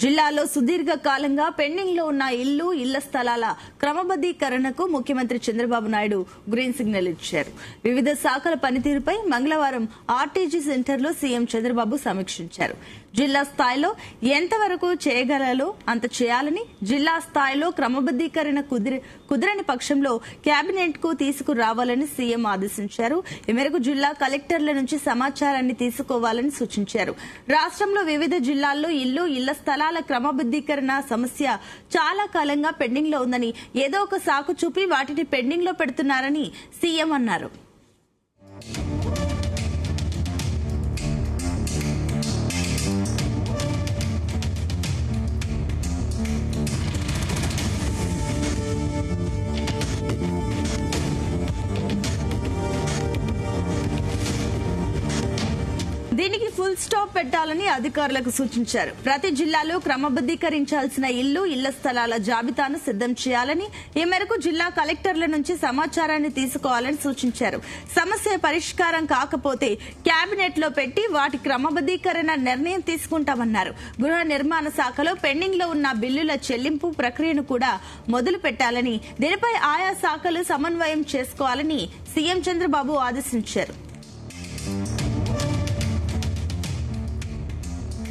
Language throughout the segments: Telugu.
జిల్లాలో సుదీర్ఘ కాలంగా పెండింగ్ లో ఉన్న ఇళ్ల స్థలాల క్రమబద్దీకరణకు ముఖ్యమంత్రి చంద్రబాబు నాయుడు గ్రీన్ సిగ్నల్ ఇచ్చారు. వివిధ శాఖల పనితీరుపై మంగళవారం ఆర్టీజీ సెంటర్లో సీఎం చంద్రబాబు సమీక్షించారు. జిల్లా స్థాయిలో ఎంతవరకు చేయగలలో అంత చేయాలని, జిల్లా స్థాయిలో క్రమబద్దీకరణ కుదరని పక్షంలో కేబినెట్ కు తీసుకురావాలని సీఎం ఆదేశించారు. ఈ మేరకు జిల్లా కలెక్టర్ల నుంచి సమాచారాన్ని తీసుకోవాలని సూచించారు. రాష్ట్రంలో వివిధ జిల్లాల్లో ఇళ్ల స్థలాల క్రమబద్దీకరణ సమస్య చాలా కాలంగా పెండింగ్ లో ఉందని, ఏదో ఒక సాకు చూపి వాటిని పెండింగ్ లో పెడుతున్నారని సీఎం అన్నారు. దీనికి ఫుల్ స్టాప్ పెట్టాలని అధికారులకు సూచించారు. ప్రతి జిల్లాలో క్రమబద్దీకరించాల్సిన ఇళ్ల స్థలాల జాబితాను సిద్దం చేయాలని, ఈ మేరకు జిల్లా కలెక్టర్ల నుంచి సమాచారాన్ని తీసుకోవాలని సూచించారు. సమస్య పరిష్కారం కాకపోతే కేబినెట్ లో పెట్టి వాటి క్రమబద్దీకరణ నిర్ణయం తీసుకుంటామన్నారు. గృహ నిర్మాణ శాఖలో పెండింగ్ లో ఉన్న బిల్లుల చెల్లింపు ప్రక్రియను కూడా మొదలు పెట్టాలని, దీనిపై ఆయా శాఖలు సమన్వయం చేసుకోవాలని సీఎం చంద్రబాబు ఆదేశించారు.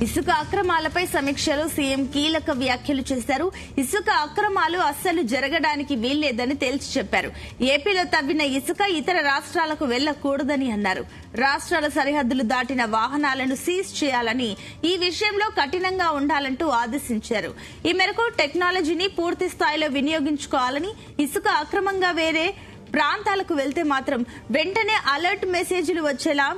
ఇసుక అక్రమాలపై సమీక్షలో సీఎం కీలక వ్యాఖ్యలు చేశారు. ఇసుక అక్రమాలు అస్సలు జరగడానికి వీల్లేదని తేల్చి చెప్పారు. ఏపీలో తవ్విన ఇసుక ఇతర రాష్ట్రాలకు వెళ్లకూడదని అన్నారు. రాష్ట్రాల సరిహద్దులు దాటిన వాహనాలను సీజ్ చేయాలని, ఈ విషయంలో కఠినంగా ఉండాలంటూ ఆదేశించారు. ఈ మేరకు టెక్నాలజీని పూర్తి స్థాయిలో వినియోగించుకోవాలని, ఇసుక అక్రమంగా వేరే ప్రాంతాలకు వెళ్తే మాత్రం వెంటనే అలర్ట్ మెసేజ్లు వచ్చేలా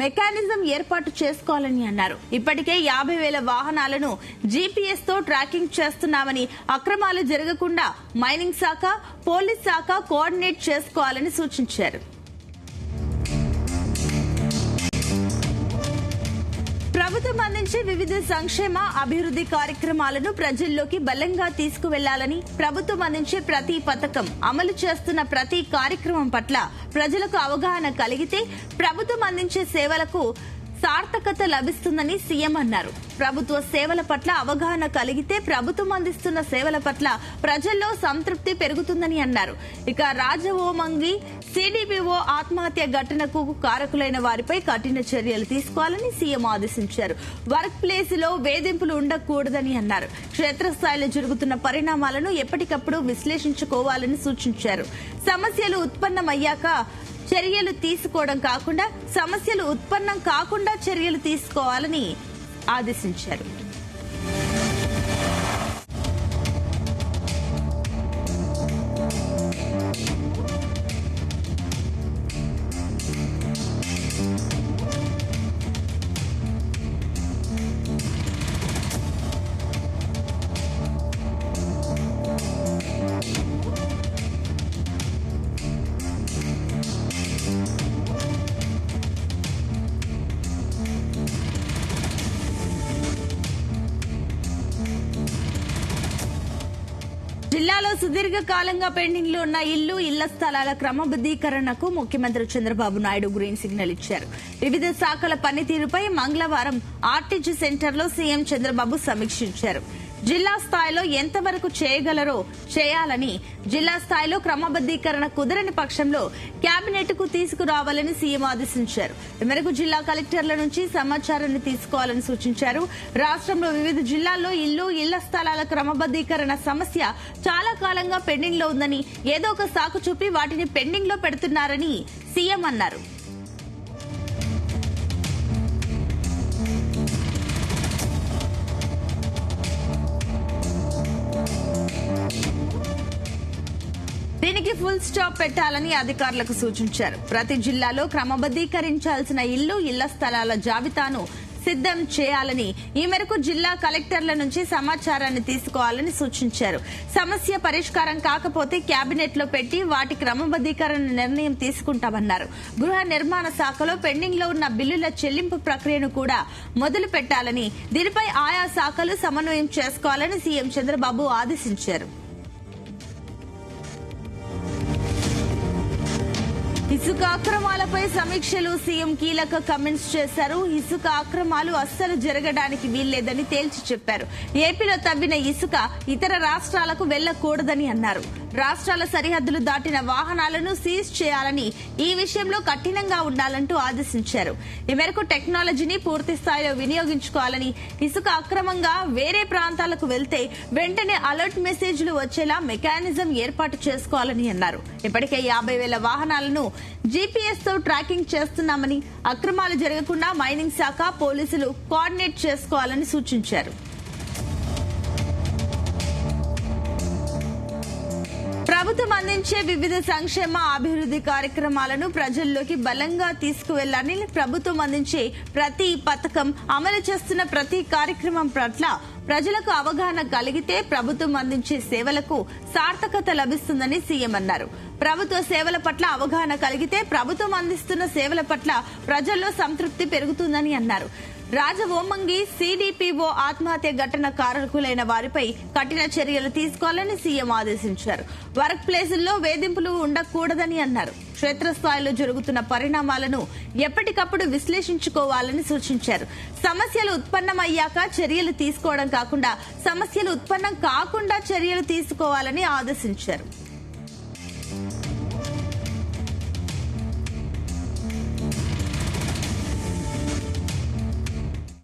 మెకానిజం ఏర్పాటు చేసుకోవాలని అన్నారు. ఇప్పటికే 50,000 వాహనాలను జీపీఎస్ తో ట్రాకింగ్ చేస్తున్నామని, అక్రమాలు జరగకుండా మైనింగ్ శాఖ, పోలీస్ శాఖ కోఆర్డినేట్ చేసుకోవాలని సూచించారు. ప్రభుత్వం అందించే వివిధ సంక్షేమ అభివృద్ది కార్యక్రమాలను ప్రజల్లోకి బలంగా తీసుకువెళ్లాలని, ప్రభుత్వం అందించే ప్రతి పథకం, అమలు చేస్తున్న ప్రతి కార్యక్రమం పట్ల ప్రజలకు అవగాహన కలిగితే ప్రభుత్వం అందించే సేవలకు సార్థకత లభిస్తుందని సీఎం అన్నారు. ప్రభుత్వ సేవల పట్ల అవగాహన కలిగితే ప్రభుత్వం అందిస్తున్న సేవల పట్ల ప్రజల్లో సంతృప్తి పెరుగుతుందని అన్నారు. ఇక రాజవోమంగి సిడిపిఓ ఆత్మహత్య ఘటనకు కారకులైన వారిపై కఠిన చర్యలు తీసుకోవాలని సీఎం ఆదేశించారు. వర్క్ ప్లేస్ లో వేధింపులు ఉండకూడదని అన్నారు. క్షేత్రస్థాయిలో జరుగుతున్న పరిణామాలను ఎప్పటికప్పుడు విశ్లేషించుకోవాలని సూచించారు. సమస్యలు ఉత్పన్నమయ్యాక చర్యలు తీసుకోవడం కాకుండా సమస్యలు ఉత్పన్నం కాకుండా చర్యలు తీసుకోవాలని ఆదేశించారు. జిల్లాలో సుదీర్ఘ కాలంగా పెండింగ్ లో ఉన్న ఇళ్ల స్థలాల క్రమబద్దీకరణకు ముఖ్యమంత్రి చంద్రబాబు నాయుడు గ్రీన్ సిగ్నల్ ఇచ్చారు. వివిధ శాఖల పనితీరుపై మంగళవారం ఆర్టీజీ సెంటర్లో సీఎం చంద్రబాబు సమీక్షించారు. జిల్లా స్థాయిలో ఎంతవరకు చేయగలరో చేయాలని, జిల్లా స్థాయిలో క్రమబద్దీకరణ కుదరని పక్షంలో కేబినెట్ కు తీసుకురావాలని సీఎం ఆదేశించారు. ఈ మేరకు జిల్లా కలెక్టర్ల నుంచి సమాచారాన్ని తీసుకోవాలని సూచించారు. రాష్ట్రంలో వివిధ జిల్లాల్లో ఇళ్ల స్థలాల క్రమబద్దీకరణ సమస్య చాలా కాలంగా పెండింగ్ లో ఉందని, ఏదో ఒక సాకు చూపి వాటిని పెండింగ్ లో పెడుతున్నారని సీఎం అన్నారు. దీనికి ఫుల్ స్టాప్ పెట్టాలని అధికారులకు సూచించారు. ప్రతి జిల్లాలో క్రమబద్దీకరించాల్సిన ఇళ్ల స్థలాల జాబితాను సిద్దం చేయాలని, ఈ మేరకు జిల్లా కలెక్టర్ల నుంచి సమాచారాన్ని తీసుకోవాలని సూచించారు. సమస్య పరిష్కారం కాకపోతే కేబినెట్ లో పెట్టి వాటి క్రమబద్దీకరణ నిర్ణయం తీసుకుంటామన్నారు. గృహ నిర్మాణ శాఖలో పెండింగ్ లో ఉన్న బిల్లుల చెల్లింపు ప్రక్రియను కూడా మొదలు పెట్టాలని, దీనిపై ఆయా శాఖలు సమన్వయం చేసుకోవాలని సీఎం చంద్రబాబు ఆదేశించారు. ఇసుక అక్రమాలపై సమీక్షలు సీఎం కీలక కమెంట్స్ చేశారు. ఇసుక అక్రమాలు అస్సలు జరగడానికి వీల్లేదని తేల్చి చెప్పారు. ఏపీలో తవ్విన ఇసుక ఇతర రాష్ట్రాలకు వెళ్లకూడదని అన్నారు. రాష్ట్రాల సరిహద్దులు దాటిన వాహనాలను సీజ్ చేయాలని, ఈ విషయంలో కఠినంగా ఉండాలంటూ ఆదేశించారు. ఈ మేరకు టెక్నాలజీని పూర్తి స్థాయిలో వినియోగించుకోవాలని, ఇసుక అక్రమంగా వేరే ప్రాంతాలకు వెళ్తే వెంటనే అలర్ట్ మెసేజ్లు వచ్చేలా మెకానిజం ఏర్పాటు చేసుకోవాలని అన్నారు. ఇప్పటికే 50,000 వాహనాలను జీపీఎస్ తో ట్రాకింగ్ చేస్తున్నామని, అక్రమాలు జరగకుండా మైనింగ్ శాఖ, పోలీసులు కోఆర్డినేట్ చేసుకోవాలని సూచించారు. ప్రభుత్వం అందించే వివిధ సంక్షేమ అభివృద్ధి కార్యక్రమాలను ప్రజల్లోకి బలంగా తీసుకువెళ్లాలని, ప్రభుత్వం అందించే ప్రతి పథకం, అమలు చేస్తున్న ప్రతి కార్యక్రమం పట్ల ప్రజలకు అవగాహన కలిగితే ప్రభుత్వం అందించే సేవలకు సార్థకత లభిస్తుందని సీఎం అన్నారు. ప్రభుత్వ సేవల పట్ల అవగాహన కలిగితే ప్రభుత్వం అందిస్తున్న సేవల పట్ల ప్రజల్లో సంతృప్తి పెరుగుతుందని అన్నారు. రాజవోమంగి సిడిపిఓ ఆత్మహత్య ఘటన కారకులైన వారిపై కఠిన చర్యలు తీసుకోవాలని సీఎం ఆదేశించారు. వర్క్ ప్లేసుల్లో వేధింపులు ఉండకూడదని అన్నారు. క్షేత్రస్థాయిలో జరుగుతున్న పరిణామాలను ఎప్పటికప్పుడు విశ్లేషించుకోవాలని సూచించారు. సమస్యలు ఉత్పన్నమయ్యాక చర్యలు తీసుకోవడం కాకుండా సమస్యలు ఉత్పన్నం కాకుండా చర్యలు తీసుకోవాలని ఆదేశించారు.